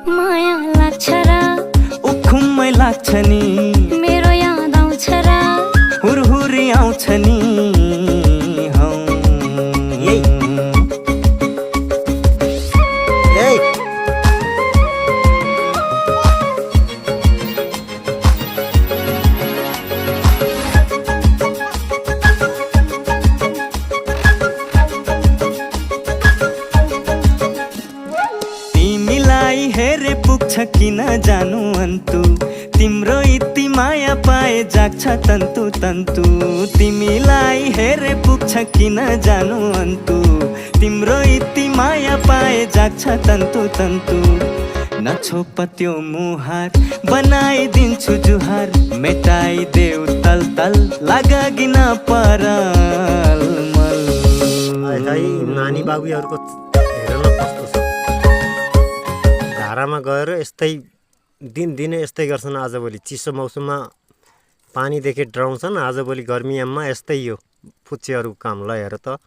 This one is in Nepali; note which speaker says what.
Speaker 1: माया लाग्छ र
Speaker 2: उखुममै लाग्छ नि
Speaker 1: मेरो याद आउँछ र
Speaker 2: हुरहुरी आउँछ नि हौ। तिमीलाई हेरे पुग्छ किन जानु अन्तु, तिम्रो यति माया पाए जाग्छ तन्तु तन्तु। तिमीलाई हेरे पुग्छ किन जानु अन्तु, तिम्रो यति माया पाए जाग्छ तन्तु तन्तु। नछोप त्यो मुहार बनाइदिन्छु जुहार, मेटाइदेऊ तल तल लागि नपरल मल।
Speaker 3: नानी बाबुहरूको हेर न कस्तो छ, धारामा गएर यस्तै दिनदिनै यस्तै गर्छन्। आजभोलि चिसो मौसममा पानीदेखि डराउँछन्, आजभोलि गर्मीयाममा यस्तै यो फुच्चेहरूको काम। ल हेर त।